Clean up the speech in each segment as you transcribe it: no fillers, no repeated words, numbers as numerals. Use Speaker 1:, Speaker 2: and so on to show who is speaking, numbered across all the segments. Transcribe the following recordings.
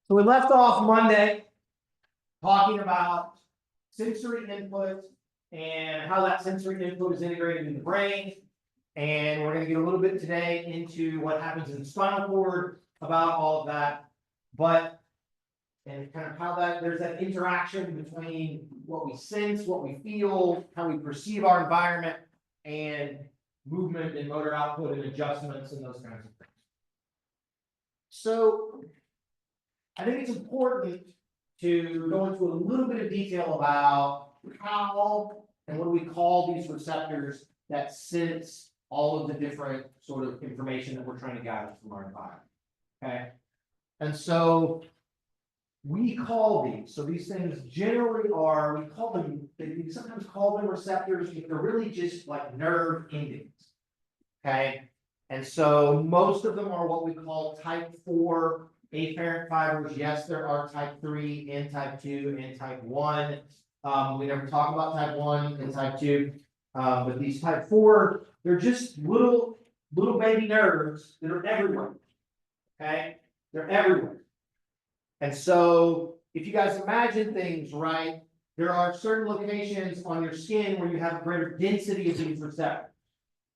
Speaker 1: So we left off Monday talking about sensory input and how that sensory input is integrated in the brain. And we're going to get a little bit today into what happens in the spinal cord about all of that. And kind of how there's that interaction between what we sense, what we feel, how we perceive our environment, and movement and motor output and adjustments and those kinds of things. So I think it's important to go into a little bit of detail about how and what do we call these receptors that sense all of the different sort of information that we're trying to gather from our environment. Okay. And so we call these, so these things generally are, we sometimes call them receptors, but they're really just like nerve endings. Okay. And so most of them are what we call type 4 afferent fibers. Yes, there are type 3 and type 2 and type 1. We never talk about type 1 and type 2. But these type 4, they're just little baby nerves that are everywhere. Okay? They're everywhere. And so if you guys imagine things, right, there are certain locations on your skin where you have a greater density of these receptors,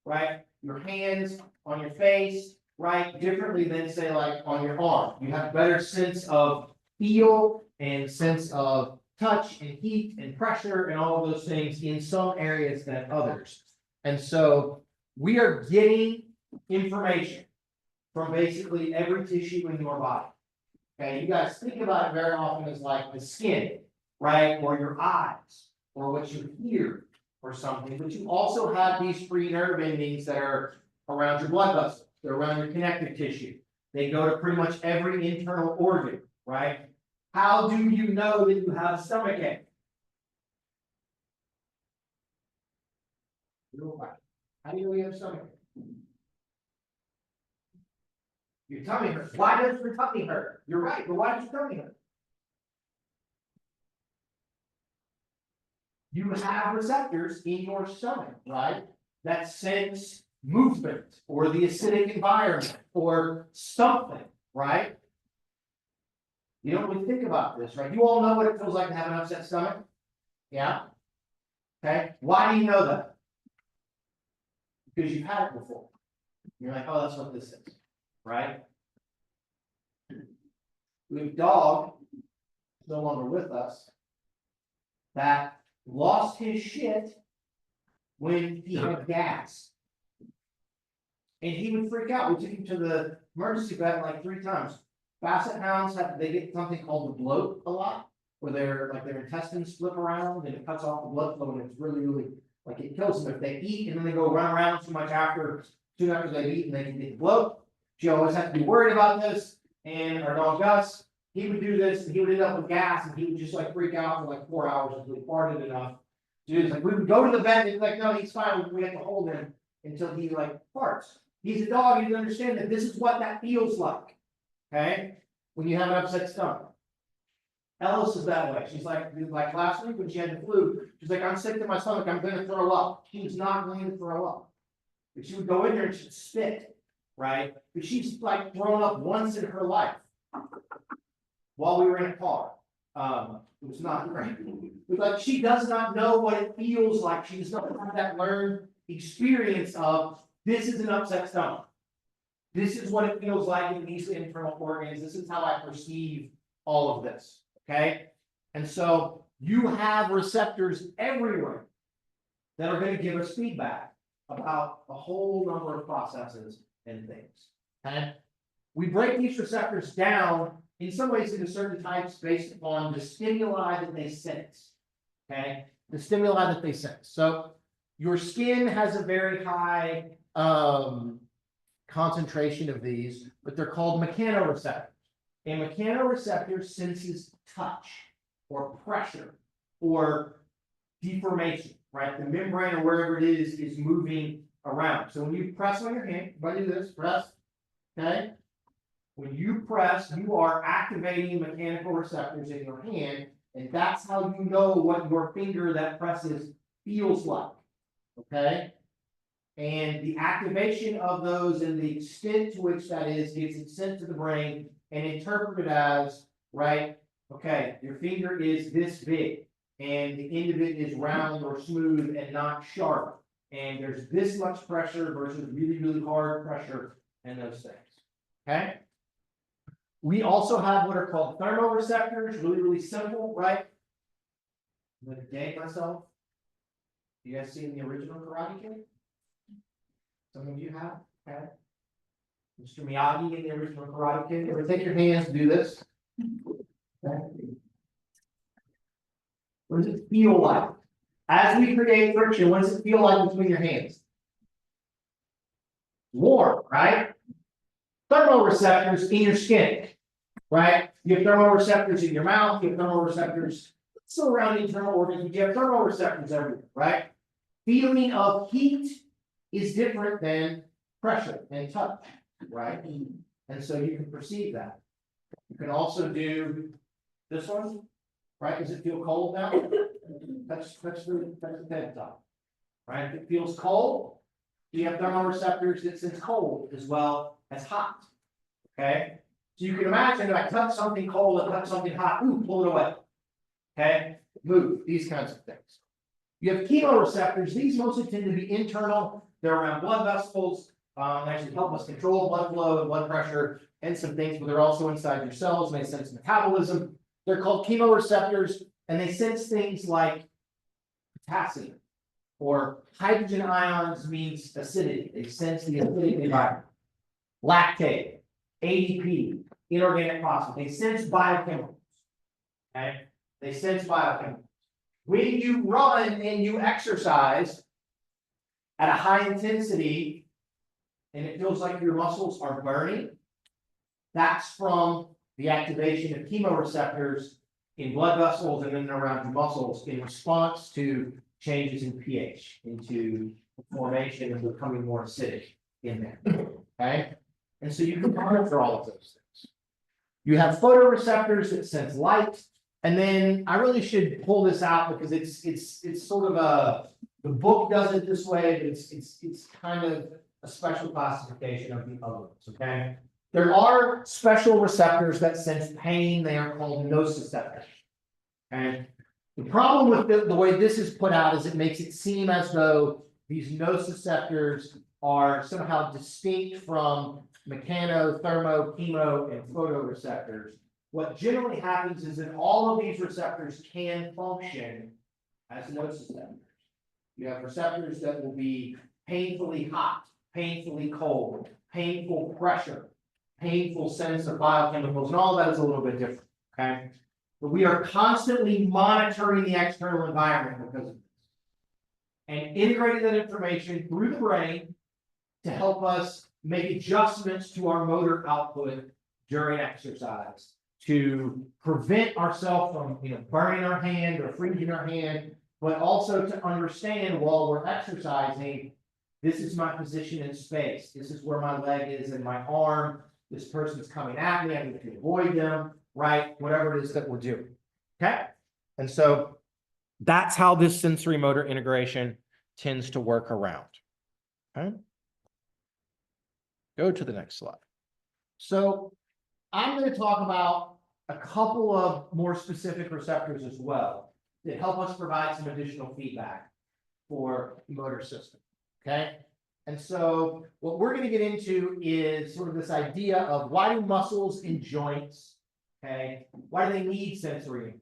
Speaker 1: right? Your hands, on your face, right? Differently than say like on your arm. You have a better sense of feel and sense of touch and heat and pressure and all of those things in some areas than others. And so we are getting information from basically every tissue in your body. Okay, you guys think about it very often as like the skin, right? Or your eyes, or what you hear, or something. But you also have these free nerve endings that are around your blood vessels. They're around your connective tissue. They go to pretty much every internal organ, right? How do you know that you have a stomachache? How do you know you have a stomachache? Your tummy hurts. Why does your tummy hurt? You're right, but why does your tummy hurt? You have receptors in your stomach, right? That sense movement or the acidic environment or something, right? You don't really think about this, right? You all know what it feels like to have an upset stomach? Yeah? Okay. Why do you know that? Because you've had it before. You're like, oh, that's what this is, right? We have a dog, no longer with us, that lost his shit when he had gas. And he would freak out. We took him to the emergency vet like 3 times. Basset hounds they get something called the bloat a lot, where their intestines flip around and it cuts off the blood flow, and it's really like it kills them if they eat and then they go run around soon after they eat and they can get the bloat. She always had to be worried about this. And our dog Gus, he would do this and he would end up with gas and he would just like freak out for like 4 hours until he farted enough. Dude, like we would go to the vet and he'd be like, no, he's fine. We have to hold him until he like farts. He's a dog, you understand that this is what that feels like. Okay, when you have an upset stomach. Ellis is that way. She's like last week when she had the flu, she's like, I'm sick to my stomach, I'm gonna throw up. She was not going to throw up. But she would go in there and she'd spit, right? But she's like thrown up once in her life while we were in a car. It was not great. But like she does not know what it feels like. She does not have that learned experience of this is an upset stomach. This is what it feels like in these internal organs. This is how I perceive all of this. Okay. And so you have receptors everywhere that are going to give us feedback about a whole number of processes and things. And we break these receptors down in some ways into certain types based upon the stimuli that they sense. Okay. The stimuli that they sense. So your skin has a very high concentration of these, but they're called mechanoreceptors. A mechanoreceptor senses touch or pressure or deformation, right? The membrane or wherever it is moving around. So when you press on your hand, everybody do this, press, okay? When you press, you are activating mechanical receptors in your hand, and that's how you know what your finger that presses feels like, okay? And the activation of those and the extent to which that is gets it sent to the brain and interpreted as right? Okay, your finger is this big, and the end of it is round or smooth and not sharp. And there's this much pressure versus really, really hard pressure and those things. Okay. We also have what are called thermoreceptors, really, really simple, right? I'm gonna date myself. You guys seen the original Karate Kid? Some of you have, okay? Mr. Miyagi in the original Karate Kid. Ever take your hands, do this. Okay. What does it feel like? As we create friction, what does it feel like between your hands? Warm, right? Thermoreceptors in your skin, right? You have thermoreceptors in your mouth, you have thermoreceptors still around internal organs, but you have thermoreceptors everywhere, right? Feeling of heat is different than pressure and touch, right? And so you can perceive that. You can also do this one, right? Does it feel cold now? Touch the head top, right? If it feels cold, you have thermoreceptors that sense cold as well as hot. Okay, so you can imagine if I touch something cold and touch something hot, ooh, pull it away. Okay, move, these kinds of things. You have chemoreceptors, these mostly tend to be internal, they're around blood vessels, actually help us control blood flow and blood pressure and some things, but they're also inside your cells, and they sense metabolism. They're called chemoreceptors, and they sense things like potassium or hydrogen ions means acidity. They sense the acidic environment. Lactate, ADP, inorganic phosphate. They sense biochemicals. Okay, they sense biochemicals. When you run and you exercise at a high intensity, and it feels like your muscles are burning, that's from the activation of chemoreceptors in blood vessels and in and around your muscles in response to changes in pH, into formation and becoming more acidic in there. Okay, and so you can monitor all of those things. You have photoreceptors that sense light, and then I really should pull this out because it's sort of the book does it this way, but it's kind of a special classification of the other ones. Okay, there are special receptors that sense pain. They are called nociceptors. And the problem with the way this is put out is it makes it seem as though these nociceptors are somehow distinct from mechano, thermo, chemo, and photoreceptors. What generally happens is that all of these receptors can function as nociceptors. You have receptors that will be painfully hot, painfully cold, painful pressure, painful sense of biochemicals, and all of that is a little bit different, okay? But we are constantly monitoring the external environment because of this and integrating that information through the brain to help us make adjustments to our motor output during exercise to prevent ourselves from burning our hand or freezing our hand, but also to understand while we're exercising, this is my position in space. This is where my leg is in my arm. This person's coming at me. I need to avoid them, right? Whatever it is that we're doing. Okay. And so that's how this sensory motor integration tends to work around. Okay. Go to the next slide. So I'm going to talk about a couple of more specific receptors as well that help us provide some additional feedback for the motor system. Okay. And so what we're going to get into is sort of this idea of why do muscles and joints, okay, why do they need sensory input?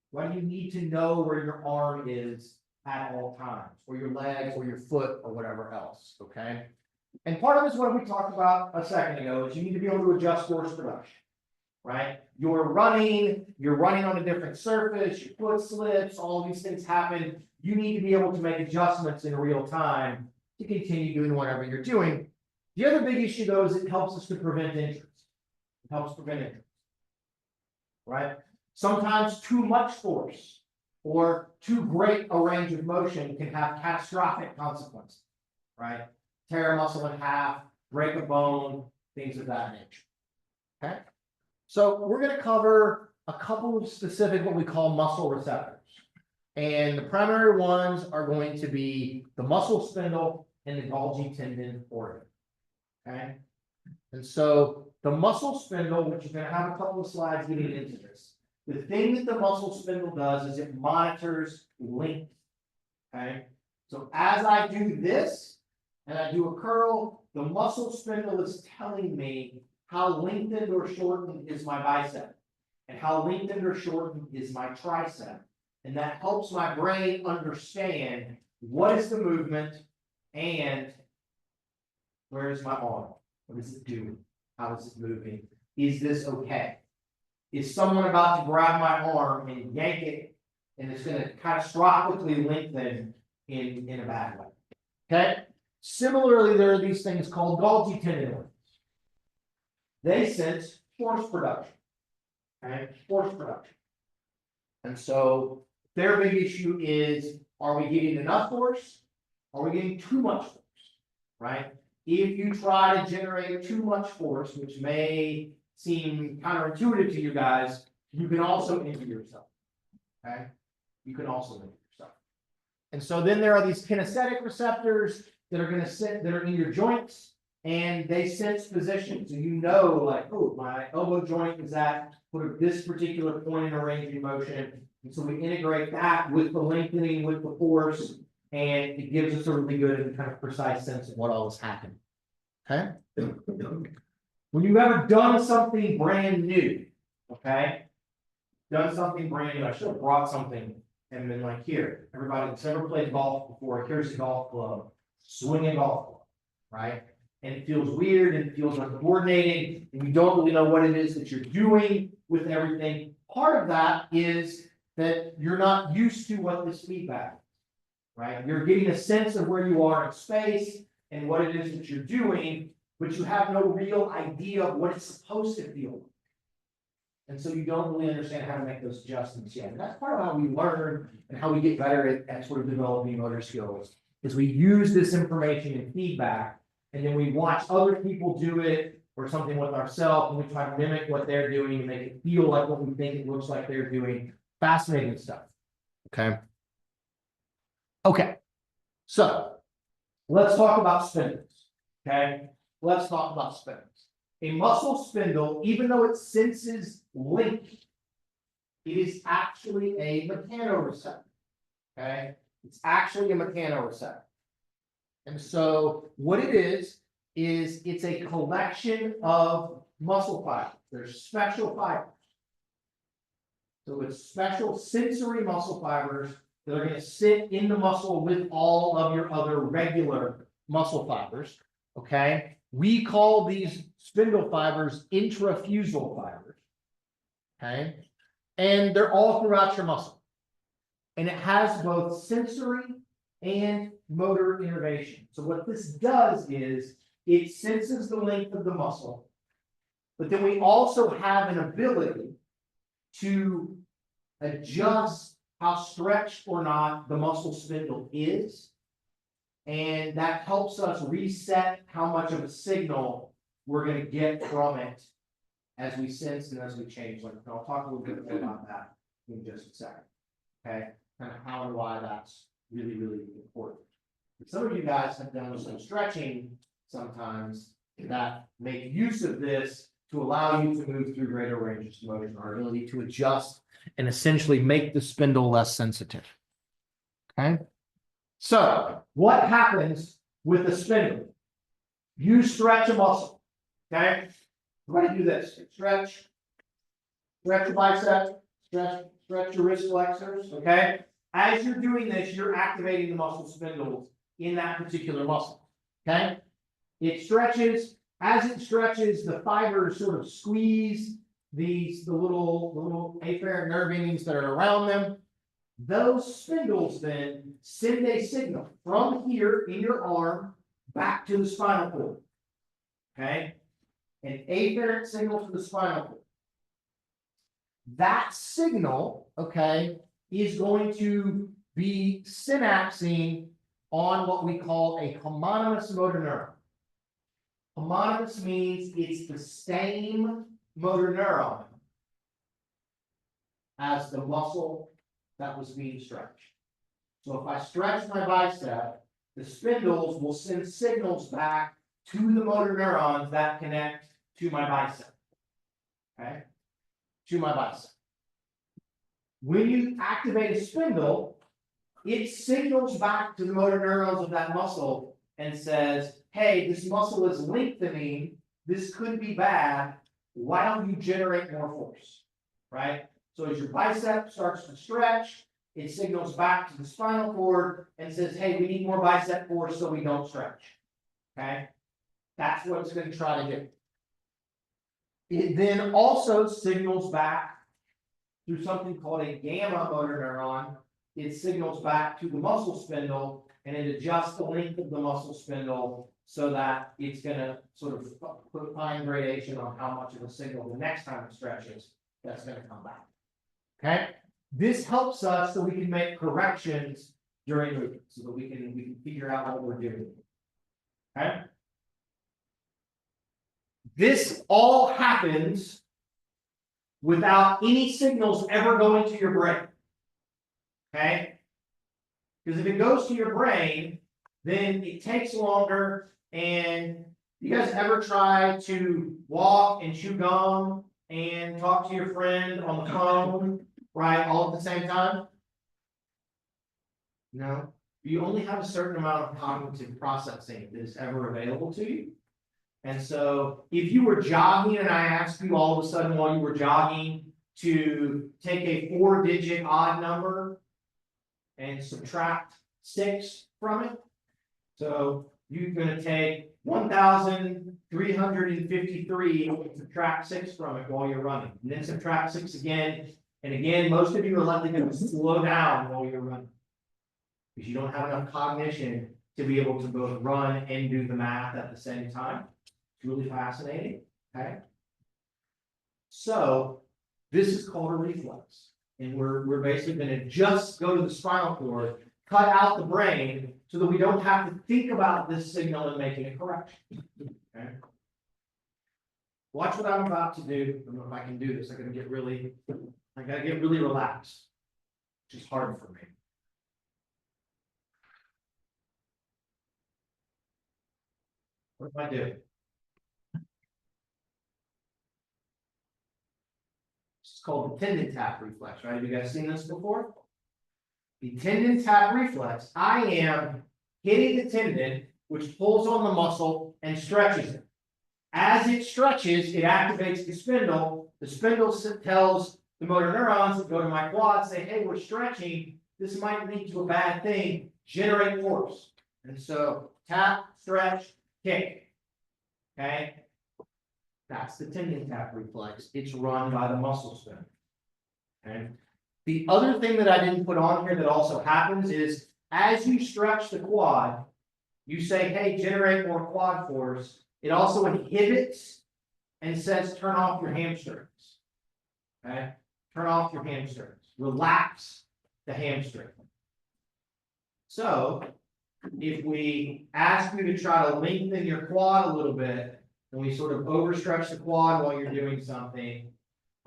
Speaker 1: Why do you need to know where your arm is at all times, or your legs, or your foot, or whatever else, okay? And part of this, what we talked about a second ago, is you need to be able to adjust force production, right? You're running on a different surface, your foot slips, all of these things happen. You need to be able to make adjustments in real time to continue doing whatever you're doing. The other big issue, though, is it helps us to prevent injuries. It helps prevent injuries, right? Sometimes too much force or too great a range of motion can have catastrophic consequences, right? Tear a muscle in half, break a bone, things of that nature. Okay. So we're going to cover a couple of specific what we call muscle receptors. And the primary ones are going to be the muscle spindle and the Golgi tendon organ. Okay. And so the muscle spindle, which you're gonna have a couple of slides getting into this. The thing that the muscle spindle does is it monitors length. Okay, so as I do this and I do a curl, the muscle spindle is telling me how lengthened or shortened is my bicep, and how lengthened or shortened is my tricep. And that helps my brain understand what is the movement and where is my arm? What is it doing? How is it moving? Is this okay? Is someone about to grab my arm and yank it, and it's going to catastrophically lengthen in a bad way? Okay. Similarly, there are these things called Golgi tendons. They sense force production. Okay, force production. And so their big issue is: are we getting enough force? Are we getting too much force? Right? If you try to generate too much force, which may seem counterintuitive to you guys, you can also injure yourself. Okay? You can also injure yourself. And so then there are these kinesthetic receptors that are going to sit, that are in your joints, and they sense position. So you know, like, oh, my elbow joint is at this particular point in a range of motion. And so we integrate that with the lengthening, with the force, and it gives us a really good and kind of precise sense of what all is happening. Okay? When you've ever done something brand new, okay? Done something brand new. I should have brought something and been like, here, everybody that's ever played golf before, here's a golf club, swing a golf club, right? And it feels weird and it feels uncoordinated, and you don't really know what it is that you're doing with everything. Part of that is that you're not used to what this feedback is, right? You're getting a sense of where you are in space and what it is that you're doing, but you have no real idea of what it's supposed to feel like. And so you don't really understand how to make those adjustments yet. And that's part of how we learn and how we get better at sort of developing motor skills, is we use this information and feedback, and then we watch other people do it or something with ourselves, and we try to mimic what they're doing and make it feel like what we think it looks like they're doing. Fascinating stuff. Okay. Okay. So let's talk about spindles. Okay. Let's talk about spindles. A muscle spindle, even though it senses length, it is actually a mechanoreceptor. Okay. It's actually a mechanoreceptor. And so what it is it's a collection of muscle fibers. There's special fibers. So it's special sensory muscle fibers that are going to sit in the muscle with all of your other regular muscle fibers. Okay. We call these spindle fibers intrafusal fibers. Okay. And they're all throughout your muscle. And it has both sensory and motor innervation. So what this does is it senses the length of the muscle, but then we also have an ability to adjust how stretched or not the muscle spindle is. And that helps us reset how much of a signal we're going to get from it as we sense and as we change. Like, I'll talk a little bit more about that in just a second. Okay, kind of how and why that's really, really important. Some of you guys have done some stretching sometimes that make use of this to allow you to move through greater ranges of motion, our ability to adjust and essentially make the spindle less sensitive. Okay. So what happens with the spindle? You stretch a muscle. Okay. We're going to do this. Stretch your bicep, stretch your wrist flexors. Okay. As you're doing this, you're activating the muscle spindles in that particular muscle. Okay. It stretches. As it stretches, the fibers sort of squeeze the little afferent nerve endings that are around them. Those spindles then send a signal from here in your arm back to the spinal cord. Okay? An afferent signal to the spinal cord. That signal, okay, is going to be synapsing on what we call a homonymous motor neuron. Homonymous means it's the same motor neuron as the muscle that was being stretched. So if I stretch my bicep, the spindles will send signals back to the motor neurons that connect to my bicep. Okay, to my bicep. When you activate a spindle, it signals back to the motor neurons of that muscle and says, hey, this muscle is lengthening, this could be bad, why don't you generate more force, right? So as your bicep starts to stretch, it signals back to the spinal cord and says, hey, we need more bicep force so we don't stretch, okay? That's what it's going to try to do. It then also signals back through something called a gamma motor neuron. It signals back to the muscle spindle and it adjusts the length of the muscle spindle so that it's going to sort of put fine gradation on how much of a signal the next time it stretches that's going to come back. Okay, this helps us so we can make corrections during movement, so that we can figure out what we're doing. Okay, this all happens without any signals ever going to your brain. Okay, because if it goes to your brain, then it takes longer. And you guys ever try to walk and chew gum and talk to your friend on the phone, right, all at the same time? No, you only have a certain amount of cognitive processing that is ever available to you. And so if you were jogging and I asked you all of a sudden while you were jogging to take a 4-digit odd number and subtract 6 from it, so you're going to take 1,353 and subtract 6 from it while you're running, and then subtract 6 again. And again, most of you are likely going to slow down while you're running because you don't have enough cognition to be able to both run and do the math at the same time. It's really fascinating. Okay. So this is called a reflex. And we're basically going to just go to the spinal cord, cut out the brain so that we don't have to think about this signal and making a correction. Okay. Watch what I'm about to do. I don't know if I can do this. I gotta get really relaxed, which is hard for me. What do I do? It's called the tendon tap reflex, right? Have you guys seen this before? The tendon tap reflex, I am hitting the tendon, which pulls on the muscle and stretches it. As it stretches, it activates the spindle. The spindle tells the motor neurons that go to my quad, say, hey, we're stretching. This might lead to a bad thing. Generate force. And so tap, stretch, kick. Okay? That's the tendon tap reflex. It's run by the muscle spindle. Okay? The other thing that I didn't put on here that also happens is as you stretch the quad, you say, hey, generate more quad force. It also inhibits and says, turn off your hamstrings. Okay? Turn off your hamstrings. Relax the hamstring. So, if we ask you to try to lengthen your quad a little bit, and we sort of overstretch the quad while you're doing something,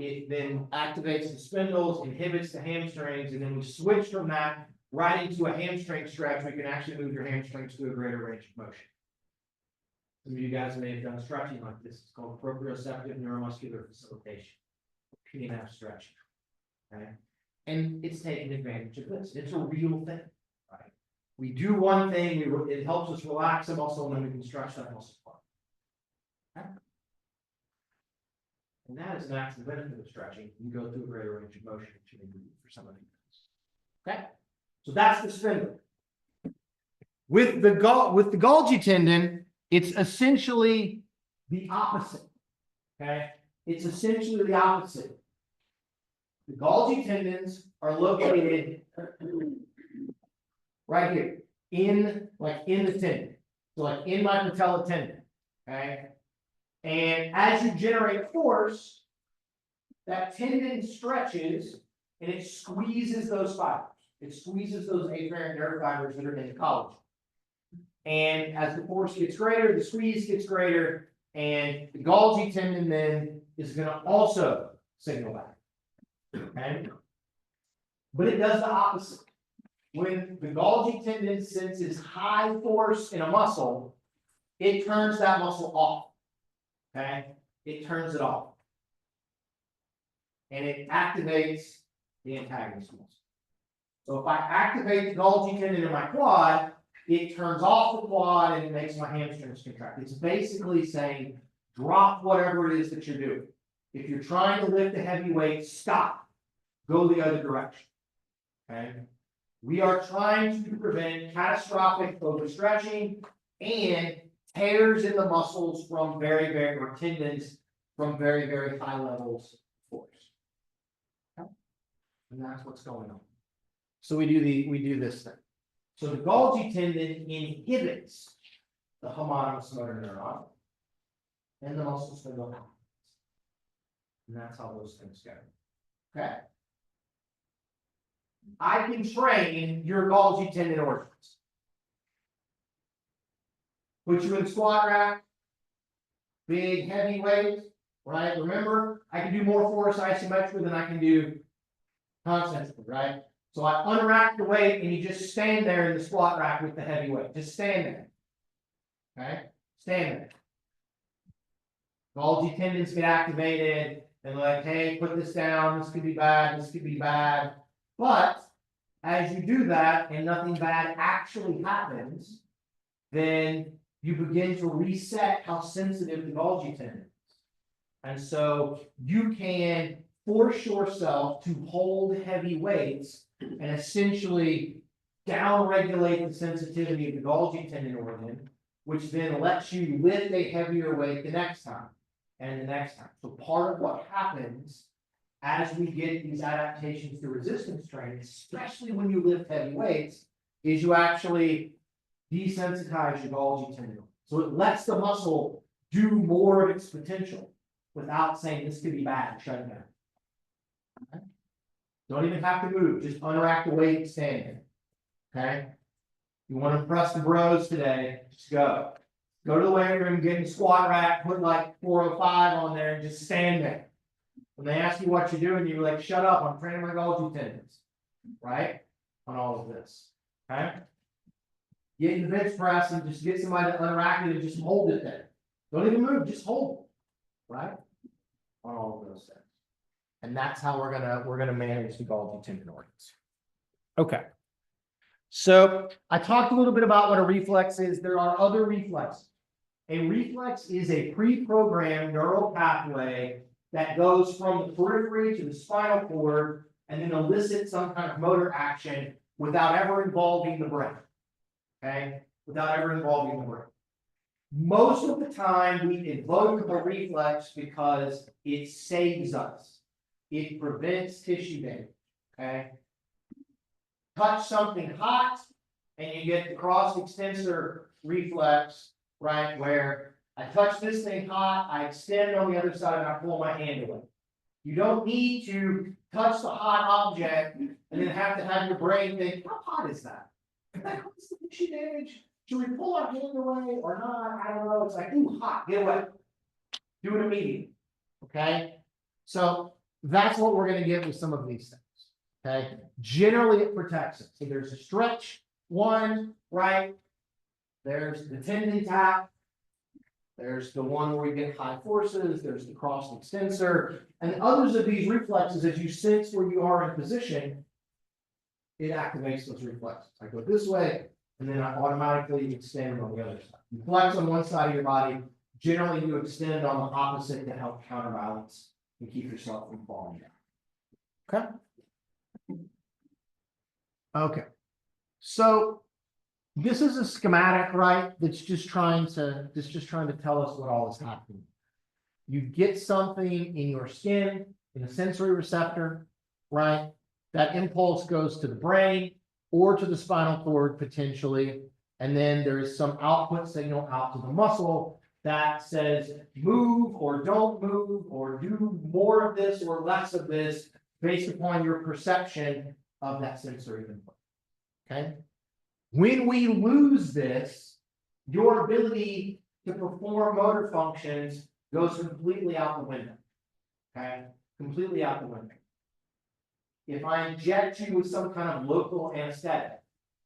Speaker 1: it then activates the spindles, inhibits the hamstrings, and then we switch from that right into a hamstring stretch. We can actually move your hamstrings to a greater range of motion. Some of you guys may have done stretching like this. It's called proprioceptive neuromuscular facilitation, PNF stretching. Okay, and it's taking advantage of this. It's a real thing, right? We do one thing, it helps us relax the muscle, and then we can stretch that muscle part. Okay? And that is an actual benefit of stretching. You go through a greater range of motion for some of these. Okay, so that's the spindle. With the Golgi tendon, it's essentially the opposite. Okay, it's essentially the opposite. The Golgi tendons are located right here, in the tendon, so like in my patella tendon. Okay, and as you generate force, that tendon stretches and it squeezes those fibers. It squeezes those afferent nerve fibers that are in the collagen. And as the force gets greater, the squeeze gets greater, and the Golgi tendon then is going to also signal back. Okay? But it does the opposite. When the Golgi tendon senses high force in a muscle, it turns that muscle off. Okay? it turns it off. And it activates the antagonist muscle. So if I activate the Golgi tendon in my quad, it turns off the quad and it makes my hamstrings contract. It's basically saying, drop whatever it is that you're doing. If you're trying to lift a heavy weight, stop. Go the other direction. Okay? We are trying to prevent catastrophic overstretching and tears in the muscles from or tendons from very, very high levels of force. Okay? And that's what's going on. So we do this thing. So the Golgi tendon inhibits the homonymous motor neuron, and the muscle spindle happens. And that's how those things go. Okay. I can train your Golgi tendon organs. Put you in squat rack, big heavy weight, right? Remember, I can do more force isometrically than I can do concentrically, right? So I unrack the weight and you just stand there in the squat rack with the heavy weight. Just stand there. Okay? Stand there. Golgi tendons get activated and like, hey, put this down, this could be bad, this could be bad. But as you do that and nothing bad actually happens, then you begin to reset how sensitive the Golgi tendon is. And so you can force yourself to hold heavy weights and essentially down-regulate the sensitivity of the Golgi tendon organ, which then lets you lift a heavier weight the next time and the next time. So part of what happens as we get these adaptations to resistance training, especially when you lift heavy weights, is you actually desensitize your Golgi tendon. So it lets the muscle do more of its potential without saying this could be bad, shut it down. Okay? Don't even have to move, just unrack the weight and stand there. Okay? You want to impress the bros today, just go. Go to the weight room, get in the squat rack, put like 405 on there and just stand there. When they ask you what you're doing, you're like, shut up, I'm training my Golgi tendons. Right? On all of this. Okay? Get in the bench press and just get somebody to unrack it and just hold it there. Don't even move, just hold it. Right? On all of those things. And that's how we're gonna manage the Golgi tendon organs. Okay. So I talked a little bit about what a reflex is. There are other reflexes. A reflex is a pre-programmed neural pathway that goes from the periphery to the spinal cord and then elicits some kind of motor action without ever involving the brain. Okay? Without ever involving the brain. Most of the time we invoke a reflex because it saves us. It prevents tissue damage. Okay? Touch something hot and you get the cross extensor reflex, right? Where I touch this thing hot, I extend on the other side and I pull my hand away. You don't need to touch the hot object and then have to have your brain think, how hot is that? That causes the tissue damage. Should we pull our hand away or not? I don't know. It's like, ooh, hot, get away. Do it immediately. Okay? So that's what we're going to get with some of these things. Okay? Generally, it protects it. So there's a stretch one, right? There's the tendon tap. There's the one where we get high forces. There's the cross extensor. And others of these reflexes, as you sense where you are in position, it activates those reflexes. I go this way, and then I automatically extend on the other side. You flex on one side of your body. Generally, you extend on the opposite to help counterbalance and keep yourself from falling down. Okay? Okay. So this is a schematic, right? That's just trying to tell us what all is happening. You get something in your skin, in a sensory receptor, right? That impulse goes to the brain or to the spinal cord potentially, and then there is some output signal out to the muscle that says move or don't move or do more of this or less of this based upon your perception of that sensory input. Okay? When we lose this, your ability to perform motor functions goes completely out the window. Okay? Completely out the window. If I inject you with some kind of local anesthetic,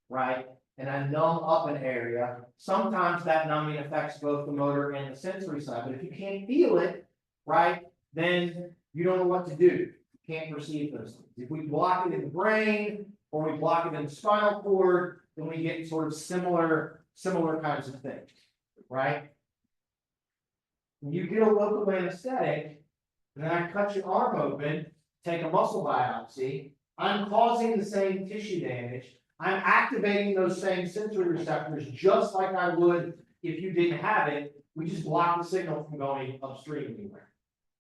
Speaker 1: right, and I numb up an area, sometimes that numbing affects both the motor and the sensory side. But if you can't feel it, right? Then you don't know what to do. Can't perceive those things. If we block it in the brain or we block it in the spinal cord, then we get sort of similar kinds of things, right? When you get a local anesthetic, and then I cut your arm open, take a muscle biopsy, I'm causing the same tissue damage. I'm activating those same sensory receptors just like I would if you didn't have it. We just block the signal from going upstream anywhere.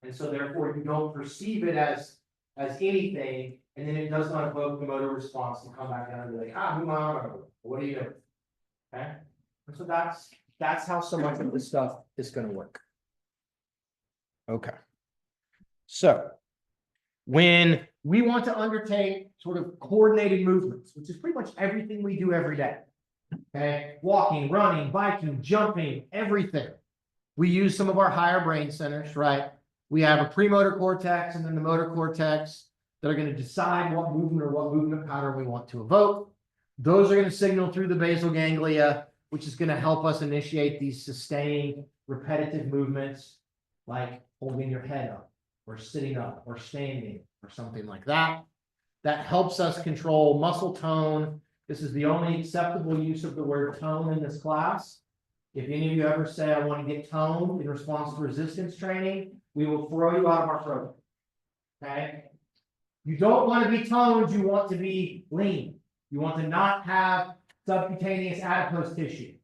Speaker 1: And so therefore you don't perceive it as anything, and then it does not evoke the motor response to come back down and be like, move my arm over. What are you doing? Okay. And so that's how so much of this stuff is going to work. Okay. So when we want to undertake sort of coordinated movements, which is pretty much everything we do every day, okay, walking, running, biking, jumping, everything, we use some of our higher brain centers, right? We have a premotor cortex and then the motor cortex that are going to decide what movement or what movement pattern we want to evoke. Those are going to signal through the basal ganglia, which is going to help us initiate these sustained repetitive movements like holding your head up or sitting up or standing or something like that. That helps us control muscle tone. This is the only acceptable use of the word tone in this class. If any of you ever say, I want to get toned in response to resistance training, we will throw you out of our program. Okay? You don't want to be toned, you want to be lean. You want to not have subcutaneous adipose tissue.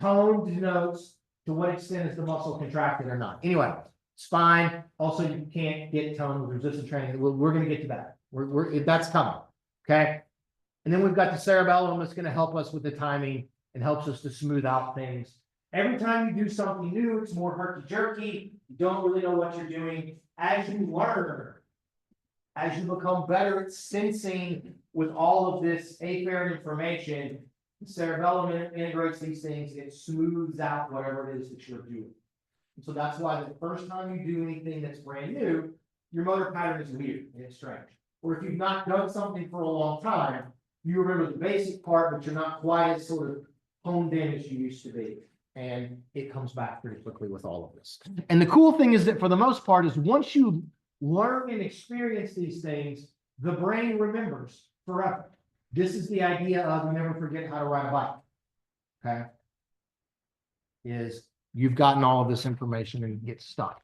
Speaker 1: Tone denotes to what extent is the muscle contracted or not. Anyway, spine, also you can't get toned with resistance training. We're going to get to that. That's coming. Okay. And then we've got the cerebellum that's going to help us with the timing and helps us to smooth out things. Every time you do something new, it's more herky-jerky. You don't really know what you're doing. As you learn, as you become better at sensing with all of this afferent information, the cerebellum integrates these things and it smooths out whatever it is that you're doing. And so that's why the first time you do anything that's brand new, your motor pattern is weird and it's strange. Or if you've not done something for a long time, you remember the basic part, but you're not quite as sort of honed in as you used to be. And it comes back pretty quickly with all of this. And the cool thing is that for the most part is once you learn and experience these things, the brain remembers forever. This is the idea of you never forget how to ride a bike. Okay. Is you've gotten all of this information and get stuck.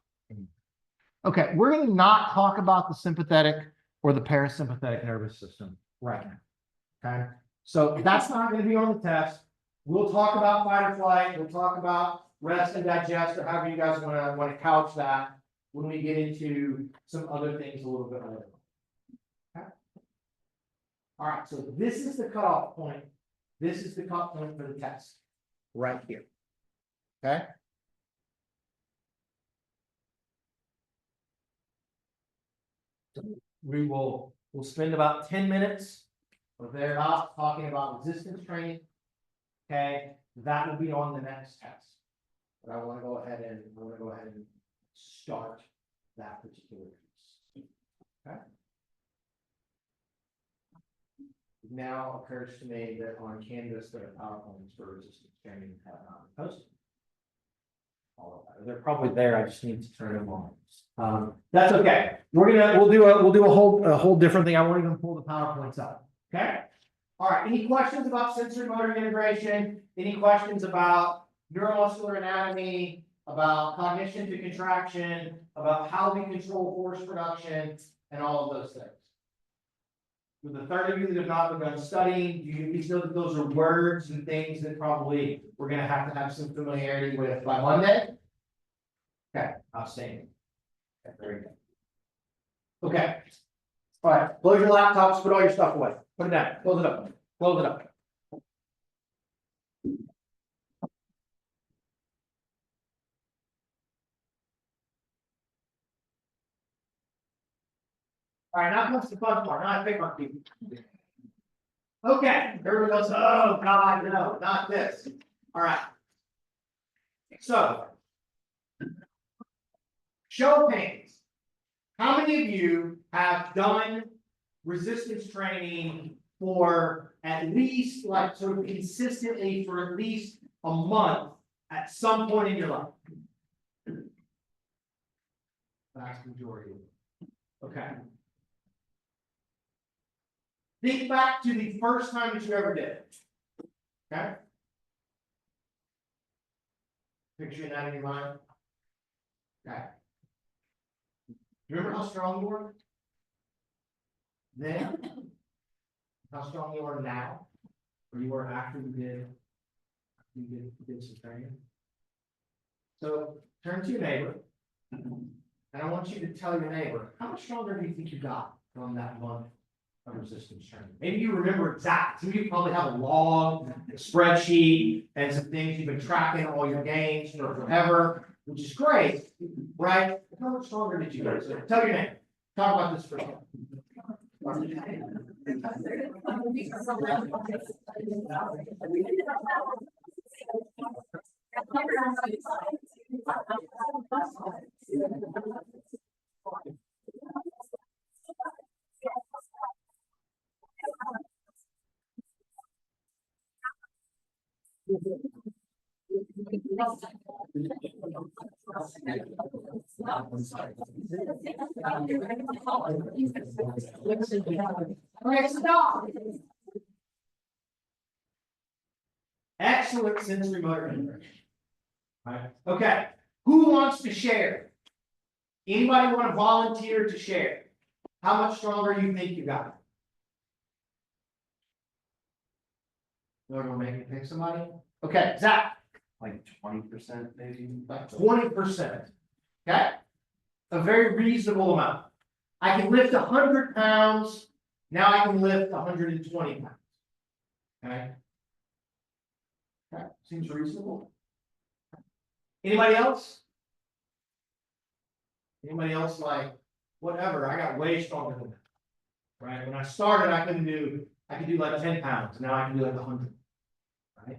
Speaker 1: Okay, we're going to not talk about the sympathetic or the parasympathetic nervous system right now. Okay. So that's not going to be on the test. We'll talk about fight or flight. We'll talk about rest and digest, or however you guys want to couch that when we get into some other things a little bit later. Okay. All right. So this is the cutoff point. This is the cutoff point for the test right here. Okay. We'll spend about 10 minutes or thereabouts talking about resistance training. Okay, that will be on the next test. But I want to go ahead and start that particular piece. Okay. It now occurs to me that on Canvas there are PowerPoints for resistance training have not been posted. They're probably there. I just need to turn them on. That's okay. We'll do a whole different thing. I won't even pull the PowerPoints up. Okay. All right. Any questions about sensory motor integration? Any questions about neuromuscular anatomy? About cognition to contraction? About how we control force production and all of those things? For the third of you that have not begun studying, you know that those are words and things that probably we're going to have some familiarity with by Monday? Okay, outstanding. Okay, very good. Okay. All right, close your laptops, put all your stuff away. Put it down, close it up, close it up. All right, now comes the fun part. Now I pick on people. Okay, everyone goes, oh God, no, not this. All right. So, show of hands. How many of you have done resistance training for at least, like, sort of consistently for at least a month at some point in your life? Vast majority. Okay. Think back to the first time that you ever did it. Okay? Picturing that in your mind. Okay. Remember how strong you were? Then, how strong you are now, or you were after you did some training. So turn to your neighbor, and I want you to tell your neighbor, how much stronger do you think you got from that month of resistance training? Maybe you remember exactly. Some of you probably have a log, a spreadsheet, and some things you've been tracking all your gains for forever, which is great, right? How much stronger did you get? So tell your neighbor. Talk about this for a second. Okay, stop. Excellent sensory motor integration. All right. Okay. Who wants to share? Anybody want to volunteer to share? How much stronger you think you got? You're gonna make me pick somebody? Okay, Zach.
Speaker 2: Like 20% maybe.
Speaker 1: Like 20%. Okay? A very reasonable amount. I can lift 100 pounds. Now I can lift 120 pounds. Okay? Okay, seems reasonable. Anybody else? Anybody else like, whatever, I got way stronger than that. Right? When I started, I could do like 10 pounds. Now I can do like 100. Right?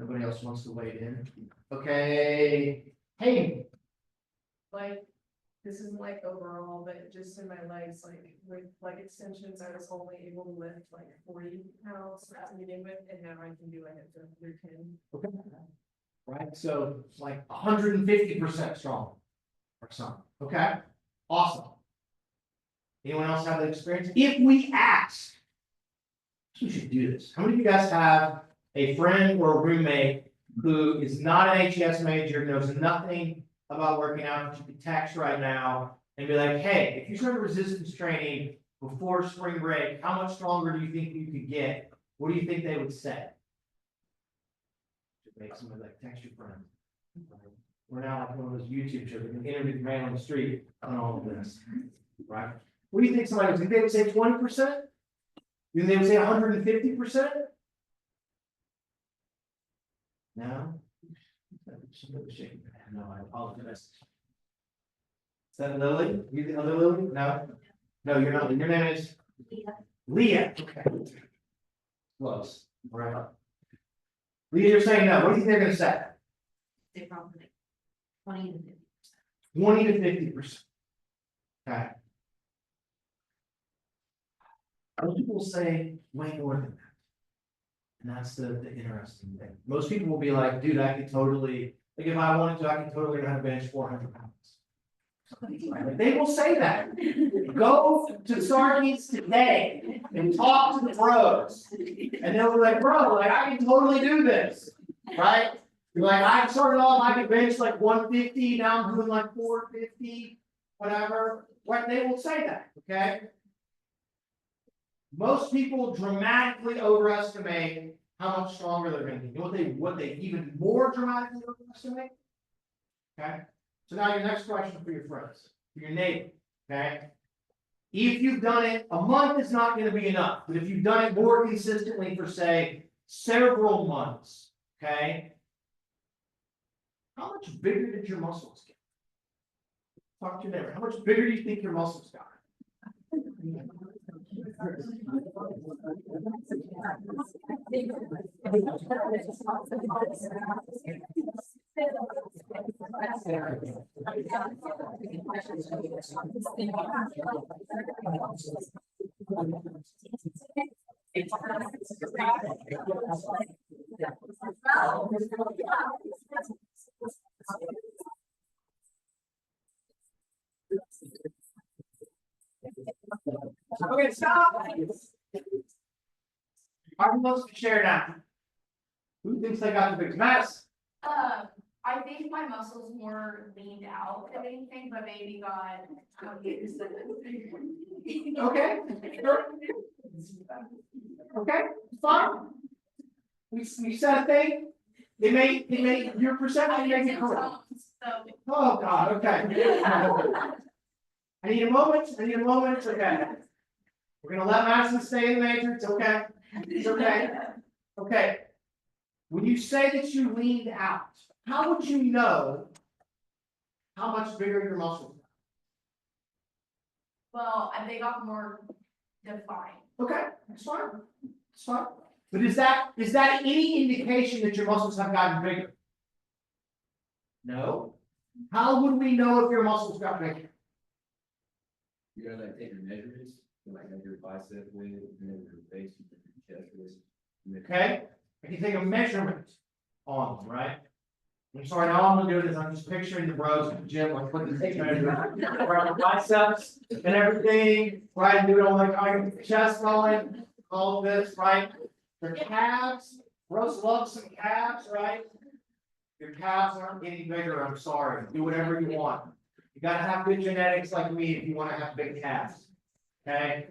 Speaker 1: Nobody else wants to weigh in. Okay. Hey.
Speaker 3: Like, this isn't like overall, but just in my legs, like with like extensions, I was only able to lift like 40 pounds to begin with, and now I can do like up to 110.
Speaker 1: Okay. Right, so it's like 150% strong or something. Okay, awesome. Anyone else have that experience? If we ask, we should do this. How many of you guys have a friend or a roommate who is not an HES major, knows nothing about working out? You could text right now and be like, hey, if you started resistance training before spring break, how much stronger do you think you could get? What do you think they would say? Make somebody like text your friend. We're now like one of those YouTube shows. We can interview the man on the street on all of this, right? What do you think somebody would think? They would say 20%? You think they would say 150%? No. Somebody was shaking their head. No, I apologize. Is that Lily? You the other Lily? No. No, you're not. Your name is Leah. Okay. Close. All right. Leah, you're saying no. What do you think they're going to say?
Speaker 4: They probably 20 to 50%.
Speaker 1: 20 to 50%. Okay. Other people say way more than that. And that's the interesting thing. Most people will be like, dude, I could totally, like if I wanted to, I could totally learn how to bench 400 pounds. Right? They will say that. Go to Stargates today and talk to the pros. And they'll be like, bro, like I can totally do this. Right? You're like, I started off, I could bench like 150, now I'm doing like 450, whatever. Right? They will say that, okay? Most people dramatically overestimate how much stronger they're going to be. You know what they even more dramatically overestimate? Okay. So now your next question for your friends, for your neighbor. Okay. If you've done it, a month is not going to be enough. But if you've done it more consistently for say several months, okay. How much bigger did your muscles get? Talk to your neighbor. How much bigger do you think your muscles got? Okay, stop. Are we supposed to share now? Who thinks they got the biggest mess?
Speaker 5: I think my muscles more leaned out than anything, but maybe got confused.
Speaker 1: Okay. Sure. Okay, fine. We said a thing. It may, your perception may be correct. Oh, God, okay. I need a moment, okay. We're gonna let Madison stay in the matrix, okay? It's okay. Okay. When you say that you leaned out, how would you know how much bigger your muscles
Speaker 5: Well, and they got more defined.
Speaker 1: are? Okay, that's fine. That's fine. But is that any indication that your muscles have gotten bigger? No. How would we know if your muscles got bigger?
Speaker 2: You gotta like take your measurements, and like have your bicep width, and then your face, and your chest width.
Speaker 1: Okay, I can take a measurement on them, right? I'm sorry, now all I'm gonna do is I'm just picturing the bros in the gym, like putting the tape measure, right, the biceps and everything, right, do it on like on your chest going, all of this, right? Their calves, bros love some calves, right? Your calves aren't getting bigger, I'm sorry, do whatever you want. You gotta have good genetics like me if you wanna have big calves, okay?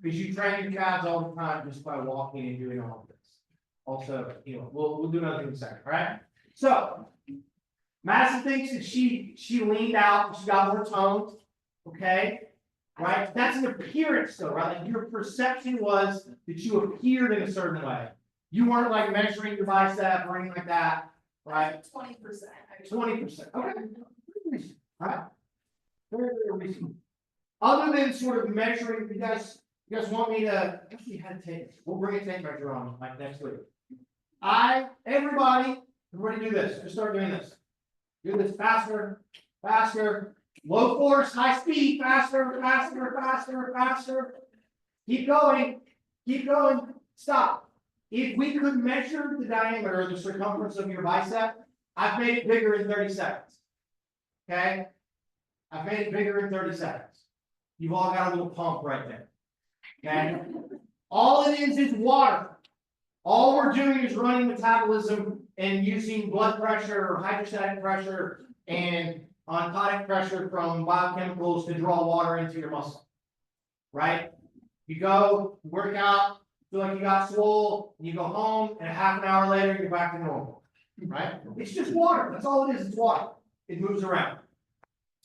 Speaker 1: Because you train your calves all the time just by walking and doing all of this. Also, we'll do another thing in a second, all right? So, Madison thinks that she leaned out, she got more toned, okay? Right, that's an appearance though, right? Like your perception was that you appeared in a certain way. You weren't like measuring your bicep or anything like that, right?
Speaker 5: 20%.
Speaker 1: 20%, okay. Alright. Very reasonable. Other than sort of measuring, you guys want me to, actually had tape, we'll bring a tape measure on like next week. Everybody do this, just start doing this. Do this faster, low force, high speed, faster. Keep going, stop. If we could measure the diameter or the circumference of your bicep, I've made it bigger in 30 seconds. Okay? I've made it bigger in 30 seconds. You've all got a little pump right there. Okay? All it is water. All we're doing is running metabolism and using blood pressure or hydrostatic pressure and oncotic pressure from biochemicals to draw water into your muscle. Right? You go, work out, feel like you got swole, and you go home, and a half an hour later, you're back to normal. Right? It's just water. That's all it is. It's water. It moves around.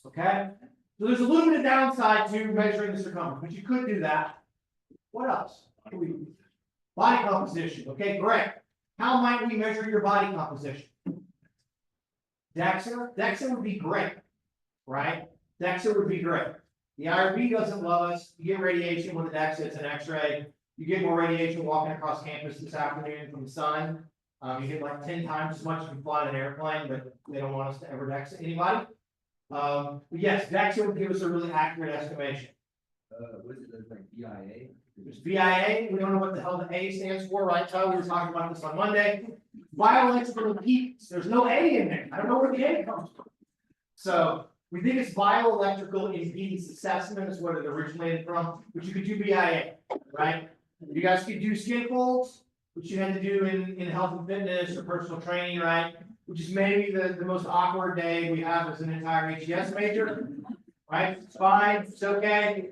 Speaker 1: Okay? So there's a little bit of downside to measuring the circumference, but you could do that. What else? Body composition. Okay, great. How might we measure your body composition? DEXA would be great, right? DEXA would be great. The IRB doesn't love us. You get radiation with the DEXA, it's an X-ray. You get more radiation walking across campus this afternoon from the sun. You get like 10 times as much if you fly in an airplane, but they don't want us to ever DEXA anybody. But yes, DEXA would give us a really accurate estimation.
Speaker 2: What is it, like BIA?
Speaker 1: There's BIA, we don't know what the hell the A stands for, right, Todd? We were talking about this on Monday. Bioelectrical impedance, there's no A in there, I don't know where the A comes from. So, we think it's bioelectrical impedance assessment is what it originated from, but you could do BIA, right? You guys could do skin folds, which you had to do in health and fitness or personal training, right? Which is maybe the most awkward day we have as an entire HES major, right? It's fine, it's okay.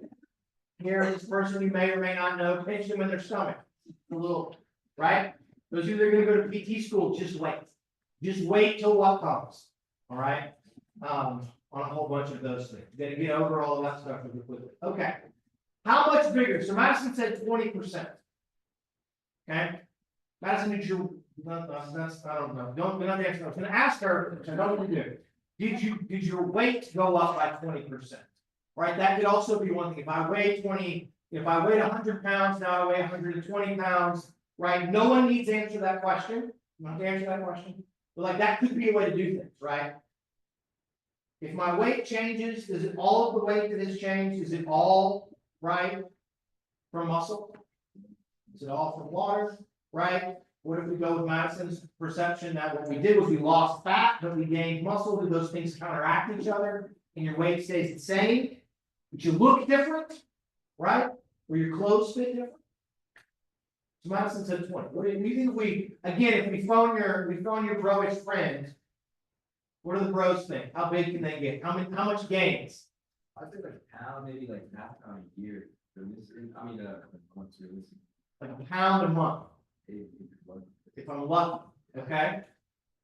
Speaker 1: Here, this person you may or may not know, pinch them in their stomach, a little, right? Those of you that are gonna go to PT school, just wait till what comes, all right? On a whole bunch of those things, you gotta get over all of that stuff really quickly. Okay, how much bigger? So Madison said 20%. Okay, Madison, did you? That's I don't know. Don't answer. I was gonna ask her, which I don't want to do. Did your weight go up by 20%? Right, that could also be one thing. If I weigh 100 pounds, now I weigh 120 pounds, right? No one needs to answer that question. You want to answer that question? But like that could be a way to do things, right? If my weight changes, is it all of the weight that has changed? Is it all right from muscle? Is it all from water? Right? What if we go with Madison's perception that what we did was we lost fat, but we gained muscle? Do those things counteract each other? and your weight stays the same, but you look different, right? Or your clothes fit different. So Madison said 20. What do you think if we, again, if we phone your bro-ish friend, what do the bros think? How big can they get? How much gains?
Speaker 2: I think like a pound, maybe like half pound a year. Once you're listening.
Speaker 1: Like a pound a month, if I'm lucky, okay?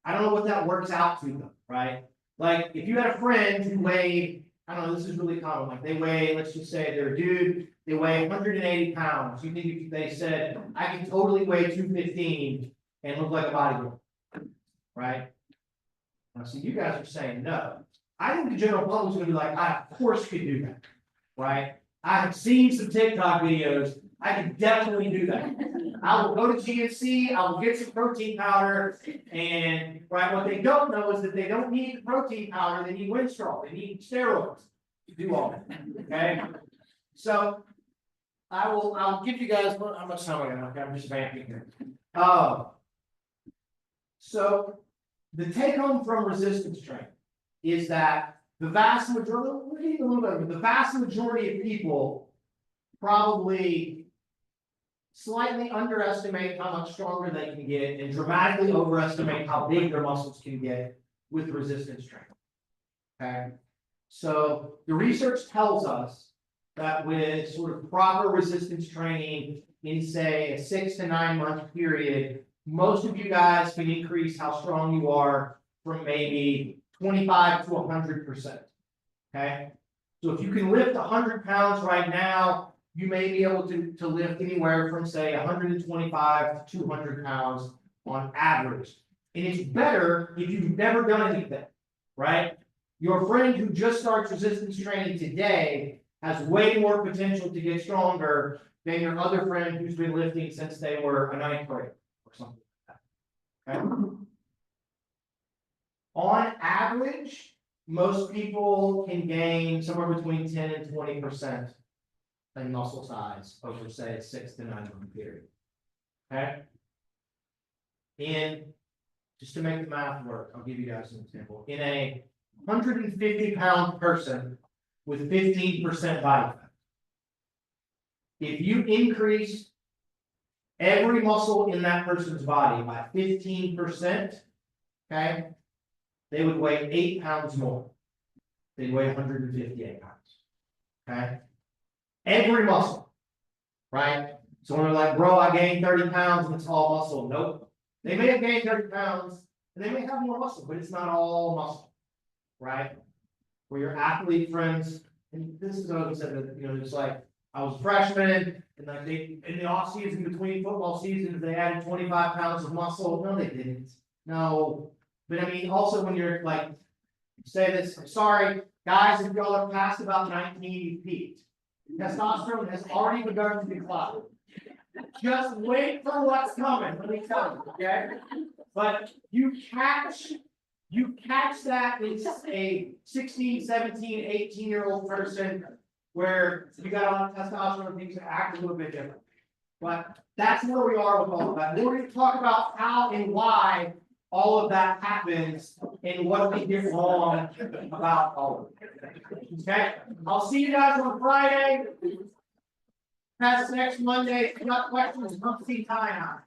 Speaker 1: I don't know what that works out to them, right? Like, if you had a friend who weighed, I don't know, this is really common, like they weigh, let's just say they're a dude, they weigh 180 pounds. You think if they said, I can totally weigh 215 and look like a bodybuilder, right? Now, so you guys are saying no. I think the general public's gonna be like, I of course could do that, right? I have seen some TikTok videos, I can definitely do that. I will go to GNC, I will get some protein powder, and, right, what they don't know is that they don't need the protein powder, they need Winstrol, they need steroids to do all that, okay? So, I'll give you guys, how much time I got, okay, I'm just vamping here. So, the take home from resistance training is that the vast majority, we're getting a little bit, but the vast majority of people probably slightly underestimate how much stronger they can get and dramatically overestimate how big their muscles can get with resistance training. Okay, so the research tells us that with sort of proper resistance training in, say, a 6 to 9 month period, most of you guys can increase how strong you are from maybe 25 to 100%. Okay, so if you can lift 100 pounds right now, you may be able to lift anywhere from, say, 125 to 200 pounds on average. And it's better if you've never done anything, right? Your friend who just starts resistance training today has way more potential to get stronger than your other friend who's been lifting since they were a 9th grader or something like that. Okay? On average, most people can gain somewhere between 10 and 20% in muscle size over, say, a 6 to 9 month period. Okay? And just to make the math work, I'll give you guys an example. In a 150-pound person with 15% body fat, if you increase every muscle in that person's body by 15%, okay, they would weigh 8 pounds more. They'd weigh 158 pounds. Okay? Every muscle, right? So when they're like, bro, I gained 30 pounds and it's all muscle. Nope. They may have gained 30 pounds and they may have more muscle, but it's not all muscle, right? For your athlete friends, and this is what I said that, it's like, I was a freshman and like they, in the off season between football seasons, they added 25 pounds of muscle. No, they didn't. No. But I mean, also when you're like, say this, I'm sorry, guys, if y'all are past about 19, you peaked. Testosterone has already begun to decline. Just wait for what's coming, let me tell you, okay? But you catch that it's a 16, 17, 18-year-old person where you got on testosterone, things act a little bit different. But that's where we are with all of that. We're going to talk about how and why all of that happens and what we get wrong about all of it. Okay, I'll see you guys on Friday. That's next Monday. If you got questions, come see Ty.